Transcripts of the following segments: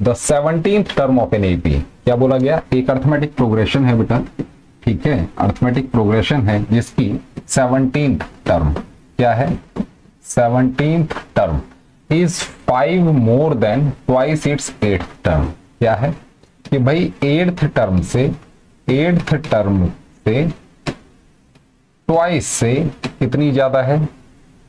The 17th term of an AP. क्या बोला गया? एक अर्थमेटिक प्रोग्रेशन है बेटा, ठीक है, अर्थमेटिक प्रोग्रेशन है जिसकी 17th टर्म क्या है? 17th term is 5 more than twice its 8th term. क्या है कि भाई 8th टर्म से ट्वाइस से कितनी ज्यादा है?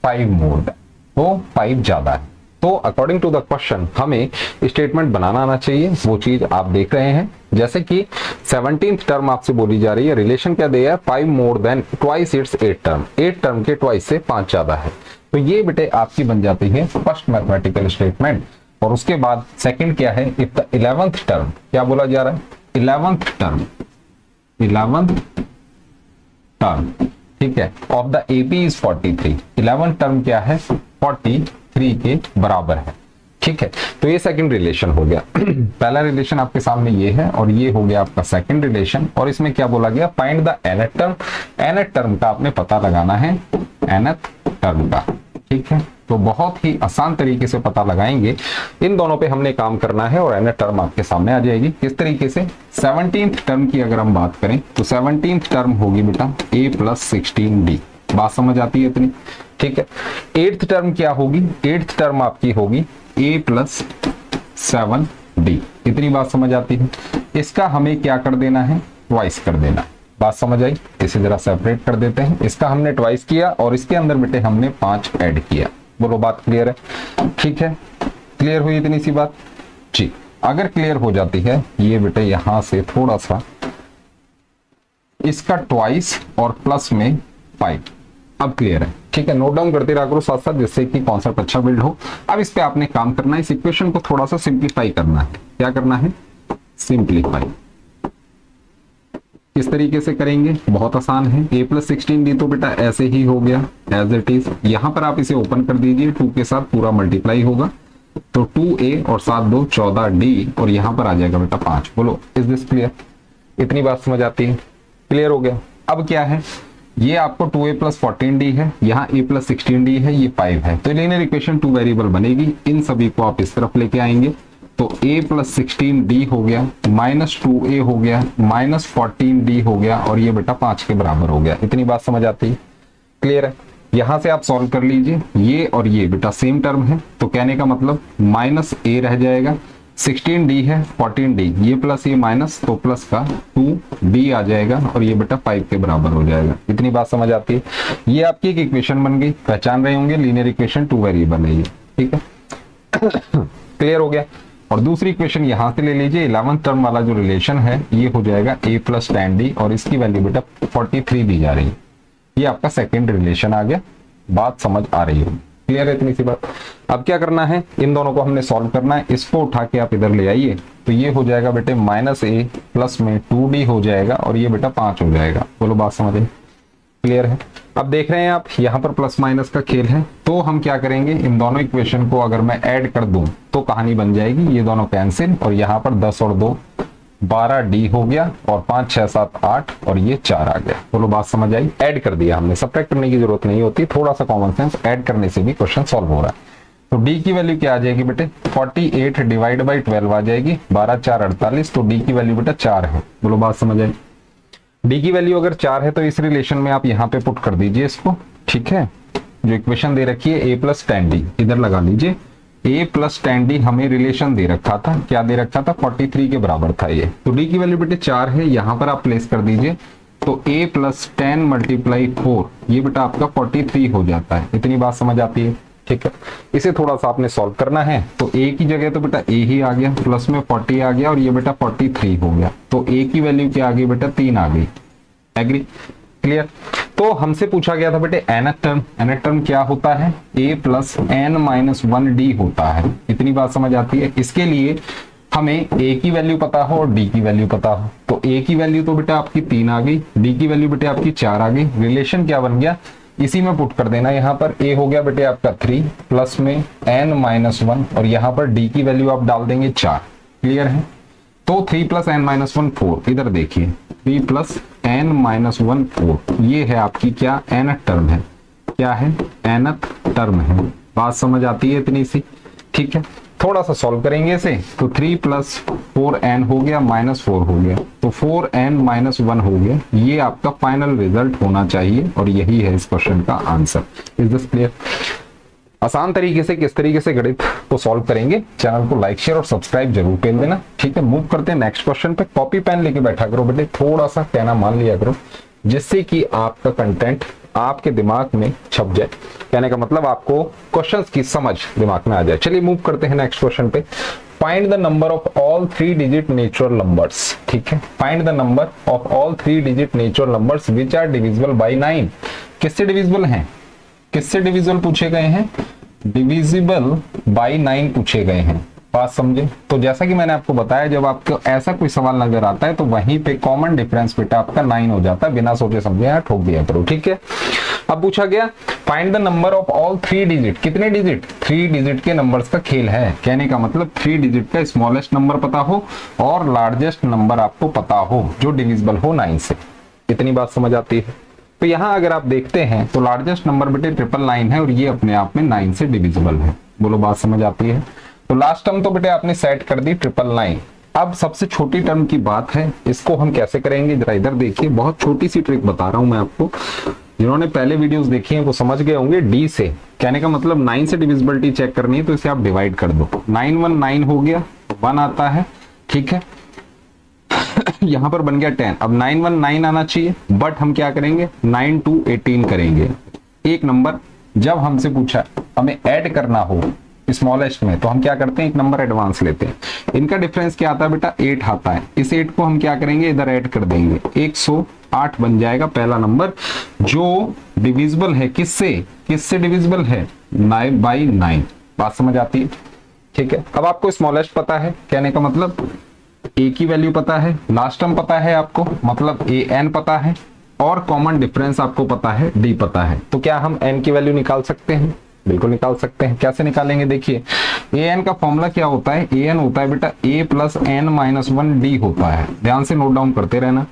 5 मोर देन, तो 5 ज्यादा है। तो अकॉर्डिंग टू द क्वेश्चन हमें स्टेटमेंट बनाना आना चाहिए, वो चीज आप देख रहे हैं। जैसे कि 17th टर्म आपसे बोली जा रही है, रिलेशन क्या दिया है? 5 more than twice its 8th term, 8th term के ट्वाइस से 5 ज्यादा है। तो ये बेटे आपकी बन जाती है फर्स्ट मैथमेटिकल स्टेटमेंट। और उसके बाद सेकंड क्या है? इफ द 11th टर्म, क्या बोला जा रहा है? 11th टर्म ठीक है, of the AP is 43। 11th term क्या है? 43 के बराबर है, ठीक है। तो ये सेकंड रिलेशन हो गया। पहला रिलेशन आपके सामने ये है और ये हो गया आपका सेकंड रिलेशन। और इसमें क्या बोला गया? Find the nth term. nth term का आपने पता लगाना है, nth टर्म का, ठीक है। तो बहुत ही आसान तरीके से पता लगाएंगे, इन दोनों पे हमने काम करना है और nth टर्म आपके सामने आ जाएगी। किस तरीके से? 17th टर्म की अगर हम बात करें तो 17th टर्म होगी बेटा a + 16d। बात समझ आती है इतनी, ठीक है। 8th टर्म क्या होगी? 8th टर्म आपकी होगी a + 7d। इतनी बात समझ आती है। इसका हमें क्या कर देना है? ट्वाइस कर देना। बात समझ आई? इसे जरा सेपरेट कर देते हैं। इसका हमने ट्वाइस किया और इसके अंदर बेटे हमने 5 ऐड किया। बोलो बात क्लियर है? ठीक है, क्लियर हुई इतनी सी बात जी। अगर क्लियर हो जाती है ये बेटे यहां से थोड़ा सा इसका ट्वाइस और प्लस में 5, अब क्लियर है, ठीक है। नोट डाउन करते रहा करो साथ साथ, जिससे कि कॉन्सेप्ट अच्छा बिल्ड हो। अब इस पे आपने काम करना है, इस इक्वेशन को थोड़ा सा सिंप्लीफाई करना है। क्या करना है? सिंप्लीफाई। किस तरीके से करेंगे? बहुत आसान है। a + 16d तो बेटा ऐसे ही हो गया एज इट इज। यहां पर आप इसे ओपन कर दीजिए, 2 के साथ पूरा मल्टीप्लाई होगा तो 2a और 7 2 14d और यहां पर आ जाएगा बेटा 5। बोलो इज दिस क्लियर? इतनी बात समझ आती है? क्लियर हो गया। अब क्या है? ये आपको 2a + 14d है, यहाँ a + 16d है, ये 5 है। तो लीनियर इक्वेशन 2 वेरिएबल बनेगी। इन सभी को आप इस तरफ लेके आएंगे तो a + 16d हो गया, -2a हो गया, -14d हो गया और ये बेटा 5 के बराबर हो गया। इतनी बात समझ आती है? क्लियर है? यहां से आप सॉल्व कर लीजिए। ये और ये बेटा सेम टर्म है, तो कहने का मतलब -a रह जाएगा, 16d है, 14d, ये प्लस ये माइनस, तो प्लस का 2d आ जाएगा और ये बेटा 5 के बराबर हो जाएगा। इतनी बात समझ आती है? ये आपकी एक इक्वेशन बन गई, पहचान रहे होंगे लीनियर इक्वेशन 2 वेरिएबल है ये, ठीक है। क्लियर हो गया। और दूसरी इक्वेशन यहां से ले लीजिए, 11th टर्म वाला जो रिलेशन है ये हो जाएगा a + 10d और इसकी वैल्यू बेटा 43 दी जा रही है। ये आपका सेकंड रिलेशन आ गया। बात समझ आ रही होगी? क्लियर है इतनी सी बात? अब क्या करना है? इन दोनों को हमने सॉल्व करना है। इसको उठा के आप इधर ले आइए तो ये हो जाएगा बेटे -a प्लस में 2d हो जाएगा और ये बेटा 5 हो जाएगा। बोलो बात समझ आई? क्लियर है? अब देख रहे हैं आप यहाँ पर प्लस माइनस का खेल है, तो हम क्या करेंगे? इन दोनों इक्वेशन को अगर मैं ऐड कर दूं तो कहानी बन जाएगी, ये दोनों कैंसिल और यहाँ पर 10 और 2 12d हो गया और 5 6 7 8 और ये 4 आ गया। बोलो बात समझ आई? ऐड कर दिया हमने, सब्ट्रैक्ट करने की जरूरत नहीं होती, थोड़ा सा कॉमन सेंस ऐड करने से भी क्वेश्चन सॉल्व हो रहा है। तो d की वैल्यू क्या आ जाएगी बेटे? 48 डिवाइड बाई 12 आ जाएगी, 12 4 48, तो d की वैल्यू बेटा 4 है। बोलो बात समझ आई? d की वैल्यू अगर 4 है तो इस रिलेशन में आप यहाँ पे पुट कर दीजिए इसको, ठीक है। जो इक्वेशन दे रखी है a + 10d इधर लगा लीजिए। a + 10d हमें रिलेशन दे रखा था, क्या दे रखा था? 43 के बराबर था ये। तो d की वैल्यू बेटे 4 है, यहाँ पर आप प्लेस कर दीजिए तो a + 10 × 4 ये बेटा आपका 43 हो जाता है। इतनी बात समझ आती है? ठीक है। इसे थोड़ा सा आपने सॉल्व करना है तो a की जगह तो बेटा a ही आ गया, प्लस में 40 आ गया और ये बेटा 43 हो गया। तो a की वैल्यू क्या आ गई बेटा? 3 आ गई। एग्री? क्लियर? तो हमसे पूछा गया था बेटे nth टर्म। nth टर्म क्या होता है? a + n - 1d होता है। इतनी बात समझ आती है? इसके लिए हमें a की वैल्यू पता हो और d की वैल्यू पता हो। तो a की वैल्यू तो बेटा आपकी 3 आ गई, d की वैल्यू बेटे आपकी 4 आ गई। रिलेशन क्या बन गया? इसी में पुट कर देना। यहाँ पर a हो गया बेटे आपका 3 प्लस में n - 1 और यहाँ पर d की वैल्यू आप डाल देंगे 4। क्लियर है? तो 3 + n - 1 4, इधर देखिए 3 + n - 1 4, ये है आपकी क्या? nth टर्म है। क्या है? nth टर्म है। बात समझ आती है इतनी सी? ठीक है। थोड़ा सा सॉल्व करेंगे इसे, तो 3 प्लस 4n हो गया माइनस 4 हो गया, तो 4n माइनस 1 हो गया। ये आपका फाइनल रिजल्ट होना चाहिए और यही है इस क्वेश्चन का आंसर। Is this clear? आसान तरीके से किस तरीके से गणित को सॉल्व करेंगे, चैनल को लाइक शेयर और सब्सक्राइब जरूर कर देना। ठीक है, मूव करते हैं नेक्स्ट क्वेश्चन पे। कॉपी पेन लेके बैठा करो बेटे, थोड़ा सा कहना मान लिया करो, जिससे कि आपका कंटेंट आपके दिमाग में छप जाए। कहने का मतलब आपको क्वेश्चंस की समझ दिमाग में आ जाए। चलिए मूव करते हैं नेक्स्ट क्वेश्चन पे। Find the number of all 3 digit natural numbers. ठीक है, find the number of all 3 digit natural numbers which are divisible by 9। किससे डिविजिबल हैं? किससे डिविजिबल पूछे गए हैं? डिविजिबल बाय 9 पूछे गए हैं। बात समझे? तो जैसा कि मैंने आपको बताया, जब आपको ऐसा कोई सवाल नजर आता है तो वहीं पे कॉमन डिफरेंस बेटा आपका 9 हो जाता है। बिना सोचे समझे यहाँ ठोक दिया करो। ठीक है, अब पूछा गया find the number of all 3 digit. कितने डिजिट? 3 डिजिट के नंबर्स का खेल है। कहने का मतलब 3 डिजिट का स्मॉलेस्ट नंबर पता हो और लार्जेस्ट नंबर आपको पता हो जो डिविजिबल हो 9 से। इतनी बात समझ आती है? तो यहाँ अगर आप देखते हैं तो लार्जेस्ट नंबर बेटे 999 है और ये अपने आप में 9 से डिविजिबल है। बोलो बात समझ आती है? तो लास्ट टर्म तो बेटे आपने सेट कर दी 999। अब सबसे छोटी टर्म की बात है, इसको हम कैसे करेंगे जरा इधर देखिए। बहुत छोटी सी ट्रिक बता रहा हूं मैं आपको, जिन्होंने पहले वीडियोस देखी हैं वो समझ गए होंगे। डी से कहने का मतलब 9 से डिविजिबिलिटी चेक करनी है तो इसे आप डिवाइड कर दो। 9 1 9 हो गया, 1 आता है। ठीक है, यहां पर बन गया 10। अब 9 1 9 आना चाहिए, बट हम क्या करेंगे 9 2 18 करेंगे। एक नंबर जब हमसे पूछा हमें ऐड करना हो स्मॉलेस्ट में तो हम क्या करते हैं, एक नंबर एडवांस लेते हैं। इनका डिफरेंस क्या आता है बेटा 8 आता है। इस 8 को हम क्या करेंगे इधर ऐड कर देंगे, 108 बन जाएगा पहला नंबर जो डिविजिबल है। किससे? किससे डिविजिबल है? 9 बाई 9। बात समझ आती है? ठीक है, अब आपको स्मॉलेस्ट पता है, कहने का मतलब ए की वैल्यू पता है, लास्ट टर्म पता है आपको मतलब ए एन पता है, और कॉमन डिफरेंस आपको पता है डी पता है। तो क्या हम एन की वैल्यू निकाल सकते हैं? बिल्कुल निकाल सकते हैं। कैसे निकालेंगे देखिए, ए एन का फॉर्मूला क्या होता है? ए एन होता है बेटा ए प्लस एन माइनस 1 डी होता है। ध्यान से नोट डाउन करते रहना।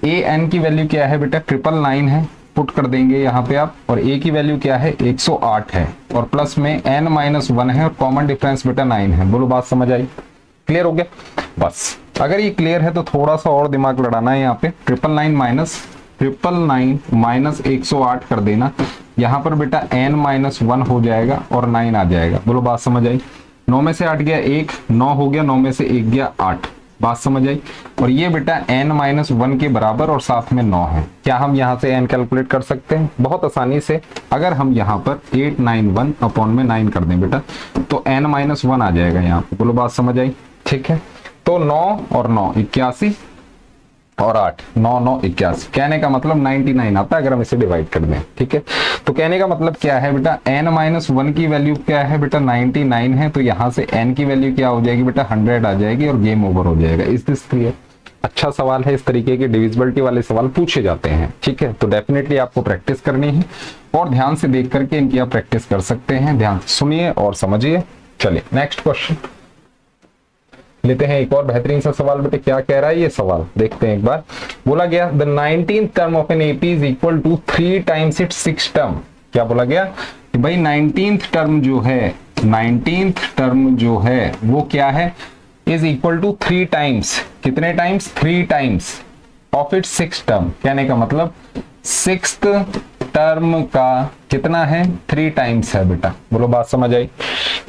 ए एन की वैल्यू क्या है बेटा 999 है, पुट कर देंगे यहाँ पे आप, और ए की वैल्यू क्या है 108 है, और प्लस में एन माइनस 1 है और कॉमन डिफरेंस बेटा 9 है। बोलो बात समझ आई? क्लियर हो गया? बस अगर ये क्लियर है तो थोड़ा सा और दिमाग लड़ाना है यहाँ पे। 999 माइनस 108 कर देना, यहाँ पर बेटा n माइनस 1 हो जाएगा और 9 आ जाएगा। बोलो बात समझ आई? 9 में से 8 गया 1, 9 हो गया, 9 में से 1 गया 8। बात समझ आई? और ये बेटा n माइनस 1 के बराबर और साथ में 9 है। क्या हम यहाँ से n कैलकुलेट कर सकते हैं? बहुत आसानी से। अगर हम यहाँ पर 891 अपॉन में 9 कर दें बेटा तो n माइनस 1 आ जाएगा यहाँ पे। बोलो बात समझ आई? ठीक है, तो 9 और 9 81 और 8 9 9 81। कहने का मतलब 99 आता है अगर हम इसे डिवाइड कर दें। ठीक है, तो कहने का मतलब क्या है बेटा n माइनस 1 की वैल्यू क्या है बेटा 99 है, तो यहाँ से n की वैल्यू क्या हो जाएगी बेटा 100 आ जाएगी और गेम ओवर हो जाएगा। Is this clear? अच्छा सवाल है, इस तरीके के डिविजिबिलिटी वाले सवाल पूछे जाते हैं। ठीक है, तो डेफिनेटली आपको प्रैक्टिस करनी है और ध्यान से देख करके इनकी आप प्रैक्टिस कर सकते हैं। ध्यान से सुनिए और समझिए। चलिए नेक्स्ट क्वेश्चन लेते हैं, एक और बेहतरीन सा सवाल। बेटे क्या कह रहा है ये सवाल, देखते हैं एक बार। बोला गया the 19th term of an AP is equal to 3 times its 6 term. क्या बोला गया कि भाई 19th टर्म जो है, 19th टर्म जो है वो क्या है, इज इक्वल टू 3 टाइम्स। कितने times? 3 times of its 6 term. कहने का मतलब 6th टर्म का कितना है? 3 टाइम्स है बेटा। बोलो बात समझ आई?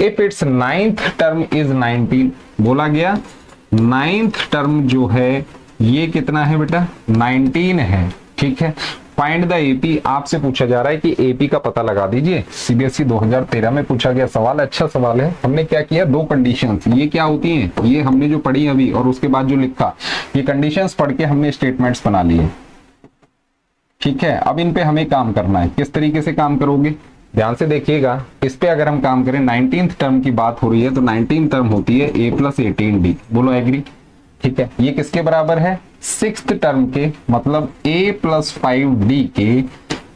If it's 9th term is 19, बोला गया 9th टर्म जो है ये कितना है बेटा 19 है। ठीक है, फाइंड द एपी। आपसे पूछा जा रहा है कि एपी का पता लगा दीजिए। सीबीएसई 2013 में पूछा गया सवाल, अच्छा सवाल है। हमने क्या किया, 2 कंडीशंस, ये क्या होती हैं, ये हमने जो पढ़ी अभी और उसके बाद जो लिखा, ये कंडीशंस पढ़ के हमने स्टेटमेंट्स बना लिए। ठीक है, अब इन पे हमें काम करना है। किस तरीके से काम करोगे ध्यान से देखिएगा। इस पे अगर हम काम करें, 19th टर्म की बात हो रही है तो 19th टर्म होती है a प्लस 18d। बोलो एग्री? ठीक है, ये किसके बराबर है? 6th टर्म के, मतलब a प्लस 5d के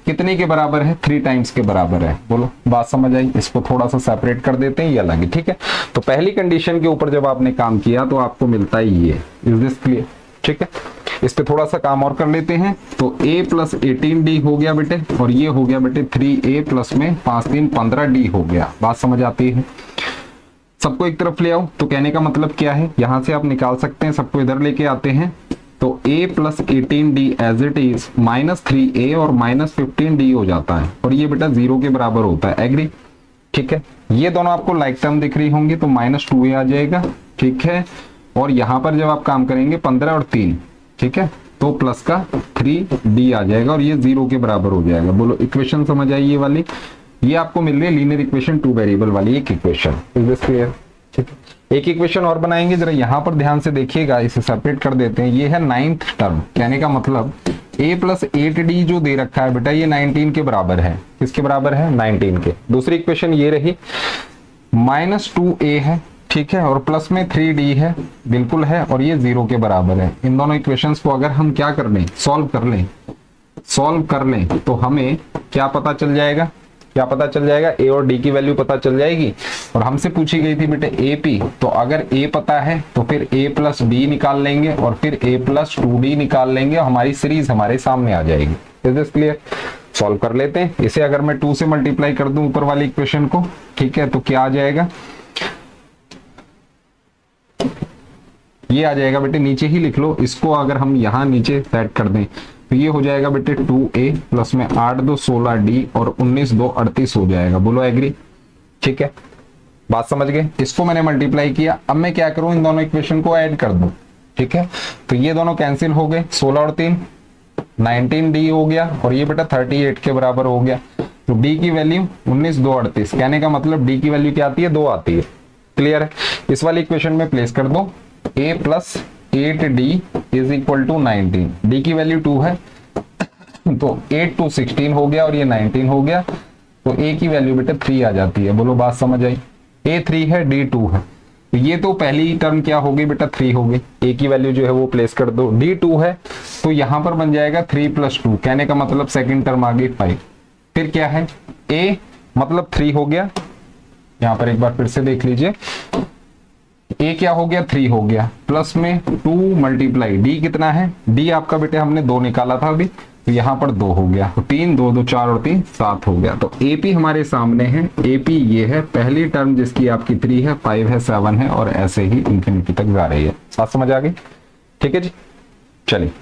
कितने के बराबर है? 3 टाइम्स के बराबर है। बोलो बात समझ आई? इसको थोड़ा सा सेपरेट कर देते हैं, ये अलग है। ठीक है, तो पहली कंडीशन के ऊपर जब आपने काम किया तो आपको मिलता है ये। Is this clear? ठीक है, इस पे थोड़ा सा काम और कर लेते हैं। तो a प्लस 18d हो गया बेटे, और ये हो गया बेटे 3a प्लस में 5 3 15d हो गया। बात समझ आती है? सबको एक तरफ ले आओ, तो कहने का मतलब क्या है, यहां से आप निकाल सकते हैं, सबको इधर लेके आते हैं, तो a plus 18d as it is minus 3a और माइनस 15d हो जाता है, और ये बेटा 0 के बराबर होता है। एग्री? ठीक है, ये दोनों आपको लाइक टर्म दिख रही होंगी, तो माइनस 2a आ जाएगा। ठीक है, और यहां पर जब आप काम करेंगे 15 और 3, ठीक है, तो प्लस का 3d आ जाएगा, और ये 0 के बराबर हो जाएगा। बोलो इक्वेशन समझ आई ये वाली? ये आपको मिल रही है लीनियर इक्वेशन 2 वेरिएबल वाली एक इक्वेशन। Is this clear? ठीक है, एक इक्वेशन और बनाएंगे, जरा यहां पर ध्यान से देखिएगा, इसे सेपरेट कर देते हैं। ये है 9th टर्म, कहने का मतलब a प्लस 8d जो दे रखा है बेटा, ये 19 के बराबर है। किसके बराबर है? 19 के। दूसरी इक्वेशन ये रही, माइनस 2a है, ठीक है, और प्लस में 3d है, बिल्कुल है, और ये 0 के बराबर है। इन दोनों इक्वेशंस को अगर हम क्या कर लें, सॉल्व कर लें, तो हमें क्या पता चल जाएगा? क्या पता चल जाएगा? a और d की वैल्यू पता चल जाएगी। और हमसे पूछी गई थी बेटे AP, तो अगर a पता है तो फिर a प्लस b निकाल लेंगे, और फिर a प्लस 2d निकाल लेंगे, और हमारी सीरीज हमारे सामने आ जाएगी। Is this clear? सॉल्व कर लेते हैं इसे। अगर मैं 2 से मल्टीप्लाई कर दूं ऊपर वाली इक्वेशन को, ठीक है, तो क्या आ जाएगा? ये आ जाएगा बेटे, नीचे ही लिख लो इसको। अगर हम यहाँ नीचे सेट कर दें तो ये हो जाएगा बेटे 2a प्लस में 8 2 16d और 19 2 38 हो जाएगा। बोलो एग्री? ठीक है, बात समझ गए? इसको मैंने मल्टीप्लाई किया, अब मैं क्या करूं, इन दोनों इक्वेशन को ऐड कर दूं। ठीक है, तो ये दोनों कैंसिल हो गए, 16 और 3 19d हो गया, और ये बेटा 38 के बराबर हो गया। तो d की वैल्यू 19 2 38, कहने का मतलब d की वैल्यू क्या आती है? 2 आती है। क्लियर है? इस वाली इक्वेशन में प्लेस कर दो, a plus 8d is equal to 19, d की वैल्यू 2 है, तो 8 2 16 हो गया, और ये 19 हो गया, तो a की वैल्यू बेटा 3 आ जाती है। बोलो बात समझ आई? a 3 है, d 2 है, तो ये तो पहली टर्म क्या हो गई बेटा? 3 हो गई। a की वैल्यू जो है वो प्लेस कर दो, d 2 है, तो यहां पर बन जाएगा 3 प्लस 2, कहने का मतलब सेकंड टर्म आ गई 5। फिर क्या है? a मतलब 3 हो गया, यहां पर एक बार फिर से देख लीजिए, a क्या हो गया? 3 हो गया, प्लस में 2 मल्टीप्लाई d कितना है? d आपका बेटे हमने 2 निकाला था अभी, तो यहाँ पर 2 हो गया, तो 3 2 2 4 और 3 7 हो गया। तो AP हमारे सामने है, AP ये है पहली टर्म जिसकी आपकी 3 है, 5 है, 7 है, और ऐसे ही इंफिनिटी तक जा रही है। बात समझ आ गई? ठीक है जी, चलिए।